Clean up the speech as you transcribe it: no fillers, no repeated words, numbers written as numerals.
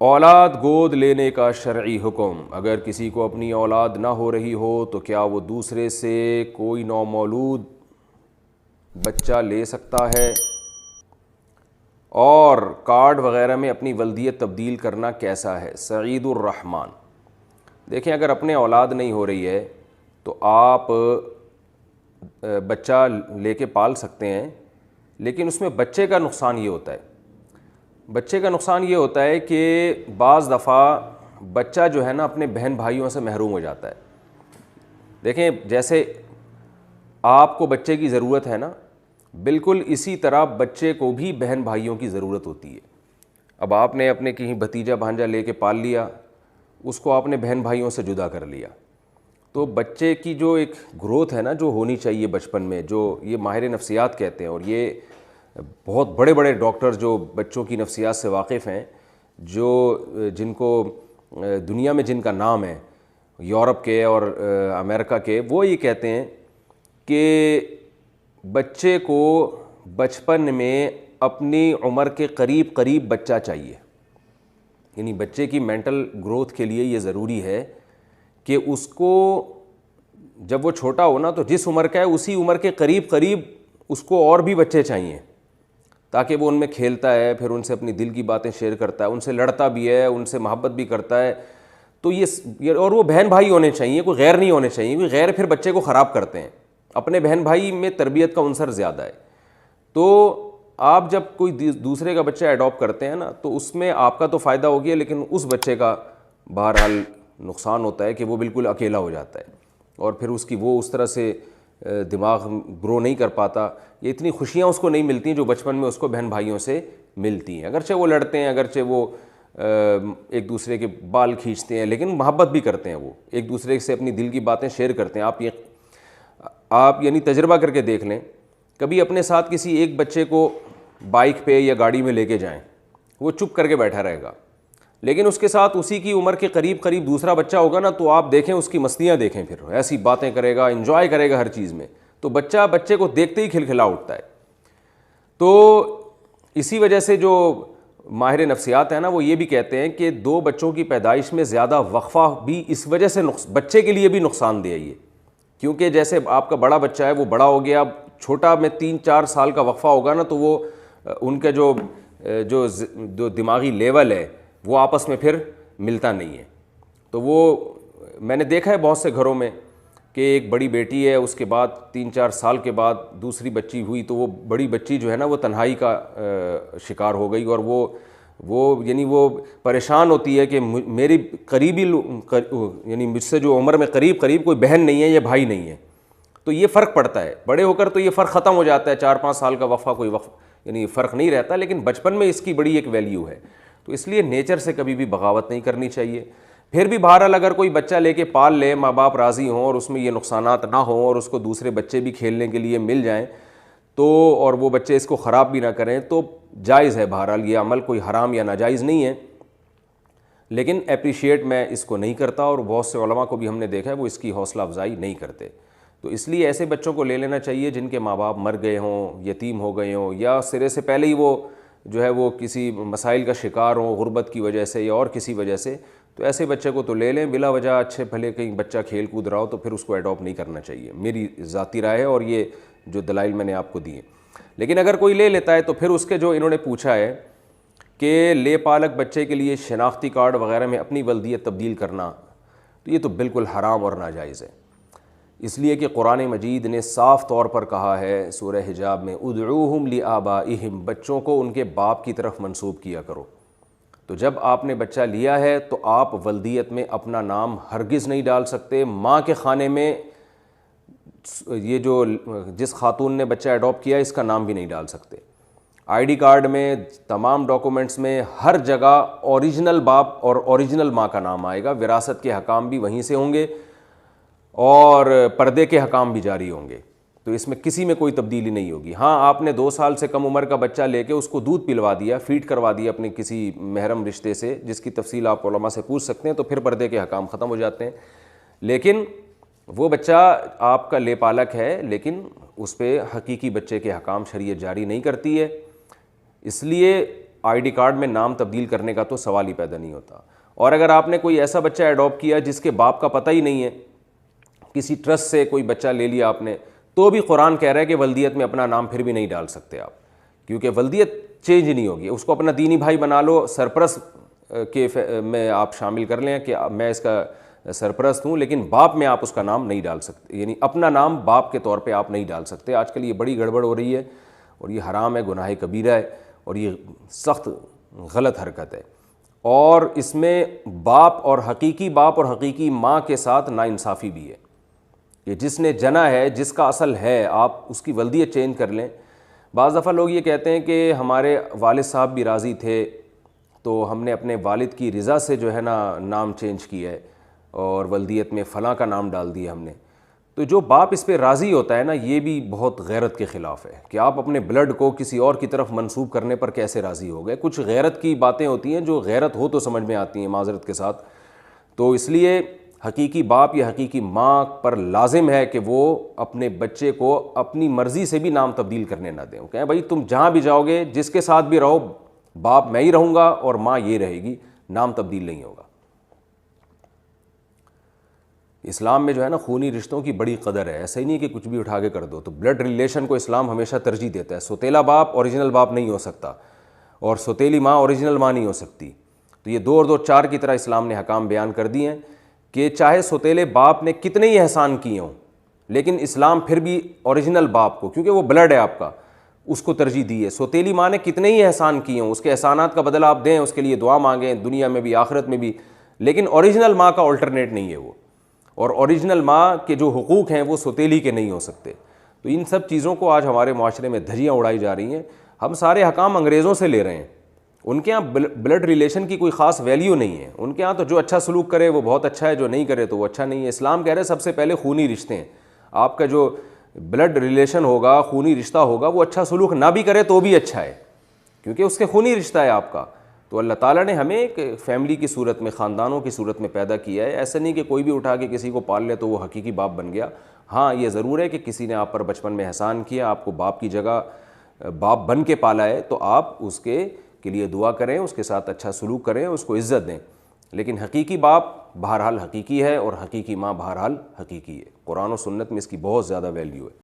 اولاد گود لینے کا شرعی حکم۔ اگر کسی کو اپنی اولاد نہ ہو رہی ہو تو کیا وہ دوسرے سے کوئی نومولود بچہ لے سکتا ہے؟ اور کارڈ وغیرہ میں اپنی ولدیت تبدیل کرنا کیسا ہے؟ سعید الرحمن۔ دیکھیں، اگر اپنے اولاد نہیں ہو رہی ہے تو آپ بچہ لے کے پال سکتے ہیں، لیکن اس میں بچے کا نقصان یہ ہوتا ہے کہ بعض دفعہ بچہ جو ہے نا اپنے بہن بھائیوں سے محروم ہو جاتا ہے۔ دیکھیں، جیسے آپ کو بچے کی ضرورت ہے نا، بالکل اسی طرح بچے کو بھی بہن بھائیوں کی ضرورت ہوتی ہے۔ اب آپ نے اپنے کہیں بھتیجا بھانجا لے کے پال لیا، اس کو آپ نے بہن بھائیوں سے جدا کر لیا، تو بچے کی جو ایک گروتھ ہے نا جو ہونی چاہیے بچپن میں، جو یہ ماہر نفسیات کہتے ہیں، اور یہ بہت بڑے بڑے ڈاکٹر جو بچوں کی نفسیات سے واقف ہیں، جن کو دنیا میں جن کا نام ہے، یورپ کے اور امریکہ کے، وہ یہ کہتے ہیں کہ بچے کو بچپن میں اپنی عمر کے قریب قریب بچہ چاہیے، یعنی بچے کی مینٹل گروتھ کے لیے یہ ضروری ہے کہ اس کو جب وہ چھوٹا ہو نا تو جس عمر کا ہے اسی عمر کے قریب قریب اس کو اور بھی بچے چاہیے، تاکہ وہ ان میں کھیلتا ہے، پھر ان سے اپنی دل کی باتیں شیئر کرتا ہے، ان سے لڑتا بھی ہے، ان سے محبت بھی کرتا ہے۔ تو یہ اور وہ بہن بھائی ہونے چاہیے، کوئی غیر نہیں ہونے چاہیے، کوئی غیر پھر بچے کو خراب کرتے ہیں۔ اپنے بہن بھائی میں تربیت کا عنصر زیادہ ہے۔ تو آپ جب کوئی دوسرے کا بچہ ایڈاپٹ کرتے ہیں نا تو اس میں آپ کا تو فائدہ ہو گیا، لیکن اس بچے کا بہرحال نقصان ہوتا ہے کہ وہ بالکل اکیلا ہو جاتا ہے، اور پھر اس کی وہ اس طرح سے دماغ گرو نہیں کر پاتا، یہ اتنی خوشیاں اس کو نہیں ملتی جو بچپن میں اس کو بہن بھائیوں سے ملتی ہیں۔ اگرچہ وہ لڑتے ہیں، اگرچہ وہ ایک دوسرے کے بال کھینچتے ہیں، لیکن محبت بھی کرتے ہیں، وہ ایک دوسرے سے اپنی دل کی باتیں شیئر کرتے ہیں۔ آپ یعنی تجربہ کر کے دیکھ لیں، کبھی اپنے ساتھ کسی ایک بچے کو بائک پہ یا گاڑی میں لے کے جائیں، وہ چپ کر کے بیٹھا رہے گا، لیکن اس کے ساتھ اسی کی عمر کے قریب قریب دوسرا بچہ ہوگا نا تو آپ دیکھیں اس کی مستیاں دیکھیں، پھر ایسی باتیں کرے گا، انجوائے کرے گا ہر چیز میں، تو بچے کو دیکھتے ہی کھلکھلا اٹھتا ہے۔ تو اسی وجہ سے جو ماہر نفسیات ہیں نا وہ یہ بھی کہتے ہیں کہ دو بچوں کی پیدائش میں زیادہ وقفہ بھی اس وجہ سے بچے کے لیے بھی نقصان دہ ہے یہ، کیونکہ جیسے آپ کا بڑا بچہ ہے وہ بڑا ہو گیا، چھوٹا میں 3-4 سال کا وقفہ ہوگا نا تو وہ ان کا جو دماغی لیول ہے وہ آپس میں پھر ملتا نہیں ہے۔ تو وہ میں نے دیکھا ہے بہت سے گھروں میں کہ ایک بڑی بیٹی ہے، اس کے بعد 3-4 سال کے بعد دوسری بچی ہوئی تو وہ بڑی بچی جو ہے نا وہ تنہائی کا شکار ہو گئی، اور وہ پریشان ہوتی ہے کہ میری قریبی یعنی مجھ سے جو عمر میں قریب قریب کوئی بہن نہیں ہے یا بھائی نہیں ہے۔ تو یہ فرق پڑتا ہے، بڑے ہو کر تو یہ فرق ختم ہو جاتا ہے، 4-5 سال کا وقفہ کوئی یعنی فرق نہیں رہتا، لیکن بچپن میں اس کی بڑی ایک ویلیو ہے۔ تو اس لیے نیچر سے کبھی بھی بغاوت نہیں کرنی چاہیے۔ پھر بھی بہرحال اگر کوئی بچہ لے کے پال لے، ماں باپ راضی ہوں اور اس میں یہ نقصانات نہ ہوں اور اس کو دوسرے بچے بھی کھیلنے کے لیے مل جائیں تو، اور وہ بچے اس کو خراب بھی نہ کریں تو جائز ہے۔ بہرحال یہ عمل کوئی حرام یا ناجائز نہیں ہے، لیکن اپریشیٹ میں اس کو نہیں کرتا، اور بہت سے علماء کو بھی ہم نے دیکھا ہے وہ اس کی حوصلہ افزائی نہیں کرتے۔ تو اس لیے ایسے بچوں کو لے لینا چاہیے جن کے ماں باپ مر گئے ہوں، یتیم ہو گئے ہوں، یا سرے سے پہلے ہی وہ جو ہے وہ کسی مسائل کا شکار ہوں، غربت کی وجہ سے یا اور کسی وجہ سے، تو ایسے بچے کو تو لے لیں بلا وجہ۔ اچھے بھلے کہیں بچہ کھیل کود رہا ہو تو پھر اس کو ایڈاپٹ نہیں کرنا چاہیے، میری ذاتی رائے ہے، اور یہ جو دلائل میں نے آپ کو دیے۔ لیکن اگر کوئی لے لیتا ہے تو پھر اس کے جو انہوں نے پوچھا ہے کہ لے پالک بچے کے لیے شناختی کارڈ وغیرہ میں اپنی ولدیت تبدیل کرنا، تو یہ تو بالکل حرام اور ناجائز ہے، اس لیے کہ قرآن مجید نے صاف طور پر کہا ہے سورہ حجاب میں، ادعوہم لآبائہم، بچوں کو ان کے باپ کی طرف منسوب کیا کرو۔ تو جب آپ نے بچہ لیا ہے تو آپ ولدیت میں اپنا نام ہرگز نہیں ڈال سکتے، ماں کے خانے میں یہ جو جس خاتون نے بچہ ایڈاپٹ کیا اس کا نام بھی نہیں ڈال سکتے۔ آئی ڈی کارڈ میں، تمام ڈاکومنٹس میں، ہر جگہ اوریجنل باپ اور اوریجنل ماں کا نام آئے گا، وراثت کے حکام بھی وہیں سے ہوں گے اور پردے کے حکام بھی جاری ہوں گے، تو اس میں کسی میں کوئی تبدیلی نہیں ہوگی۔ ہاں، آپ نے 2 سال سے کم عمر کا بچہ لے کے اس کو دودھ پلوا دیا، فیڈ کروا دیا اپنے کسی محرم رشتے سے، جس کی تفصیل آپ علماء سے پوچھ سکتے ہیں، تو پھر پردے کے حکام ختم ہو جاتے ہیں، لیکن وہ بچہ آپ کا لے پالک ہے، لیکن اس پہ حقیقی بچے کے حکام شریعت جاری نہیں کرتی ہے۔ اس لیے آئی ڈی کارڈ میں نام تبدیل کرنے کا تو سوال ہی پیدا نہیں ہوتا. اور اگر آپ نے کوئی ایسا بچہ ایڈاپٹ کیا جس کے باپ کا پتہ ہی نہیں ہے, کسی ٹرسٹ سے کوئی بچہ لے لیا آپ نے, تو بھی قرآن کہہ رہا ہے کہ ولدیت میں اپنا نام پھر بھی نہیں ڈال سکتے آپ, کیونکہ ولدیت چینج نہیں ہوگی. اس کو اپنا دینی بھائی بنا لو, سرپرست کے میں آپ شامل کر لیں کہ میں اس کا سرپرست ہوں, لیکن باپ میں آپ اس کا نام نہیں ڈال سکتے, یعنی اپنا نام باپ کے طور پہ آپ نہیں ڈال سکتے. آج کل یہ بڑی گڑبڑ ہو رہی ہے اور یہ حرام ہے, گناہ کبیرہ ہے اور یہ سخت غلط حرکت ہے. اور اس میں باپ اور حقیقی ماں کے ساتھ ناانصافی بھی ہے کہ جس نے جنا ہے, جس کا اصل ہے, آپ اس کی ولدیت چینج کر لیں. بعض دفعہ لوگ یہ کہتے ہیں کہ ہمارے والد صاحب بھی راضی تھے تو ہم نے اپنے والد کی رضا سے جو ہے نا نام چینج کیا ہے اور ولدیت میں فلاں کا نام ڈال دیا ہم نے. تو جو باپ اس پہ راضی ہوتا ہے نا, یہ بھی بہت غیرت کے خلاف ہے کہ آپ اپنے بلڈ کو کسی اور کی طرف منسوب کرنے پر کیسے راضی ہو گئے. کچھ غیرت کی باتیں ہوتی ہیں جو غیرت ہو تو سمجھ میں آتی ہیں معذرت کے ساتھ. تو اس لیے حقیقی باپ یا حقیقی ماں پر لازم ہے کہ وہ اپنے بچے کو اپنی مرضی سے بھی نام تبدیل کرنے نہ دیں. کہیں بھائی تم جہاں بھی جاؤ گے, جس کے ساتھ بھی رہو, باپ میں ہی رہوں گا اور ماں یہ رہے گی, نام تبدیل نہیں ہوگا. اسلام میں جو ہے نا خونی رشتوں کی بڑی قدر ہے, ایسا ہی نہیں کہ کچھ بھی اٹھا کے کر دو. تو بلڈ ریلیشن کو اسلام ہمیشہ ترجیح دیتا ہے. سوتیلا باپ اوریجنل باپ نہیں ہو سکتا اور سوتیلی ماں اوریجنل ماں نہیں ہو سکتی. تو یہ 2 اور 2 4 کی طرح اسلام نے حکام بیان کر دیے ہیں کہ چاہے سوتیلے باپ نے کتنے ہی احسان کیے ہوں, لیکن اسلام پھر بھی اوریجنل باپ کو, کیونکہ وہ بلڈ ہے آپ کا, اس کو ترجیح دی ہے. سوتیلی ماں نے کتنے ہی احسان کیے ہوں, اس کے احسانات کا بدلہ آپ دیں, اس کے لیے دعا مانگیں دنیا میں بھی آخرت میں بھی, لیکن اوریجنل ماں کا الٹرنیٹ نہیں ہے وہ. اور اوریجنل ماں کے جو حقوق ہیں وہ سوتیلی کے نہیں ہو سکتے. تو ان سب چیزوں کو آج ہمارے معاشرے میں دھجیاں اڑائی جا رہی ہیں. ہم سارے حکام انگریزوں سے لے رہے ہیں. ان کے ہاں بلڈ ریلیشن کی کوئی خاص ویلیو نہیں ہے. ان کے ہاں تو جو اچھا سلوک کرے وہ بہت اچھا ہے, جو نہیں کرے تو وہ اچھا نہیں ہے. اسلام کہہ رہے ہیں سب سے پہلے خونی رشتے ہیں. آپ کا جو بلڈ ریلیشن ہوگا, خونی رشتہ ہوگا, وہ اچھا سلوک نہ بھی کرے تو بھی اچھا ہے, کیونکہ اس کے خونی رشتہ ہے آپ کا. تو اللہ تعالیٰ نے ہمیں ایک فیملی کی صورت میں, خاندانوں کی صورت میں پیدا کیا ہے. ایسا نہیں کہ کوئی بھی اٹھا کے کسی کو پال لے تو وہ حقیقی باپ بن گیا. ہاں یہ ضرور ہے کہ کسی نے آپ پر بچپن میں احسان کیا, آپ کو باپ کی جگہ باپ بن کے پالا ہے, تو آپ اس کے لیے دعا کریں, اس کے ساتھ اچھا سلوک کریں, اس کو عزت دیں. لیکن حقیقی باپ بہرحال حقیقی ہے اور حقیقی ماں بہرحال حقیقی ہے. قرآن و سنت میں اس کی بہت زیادہ ویلیو ہے.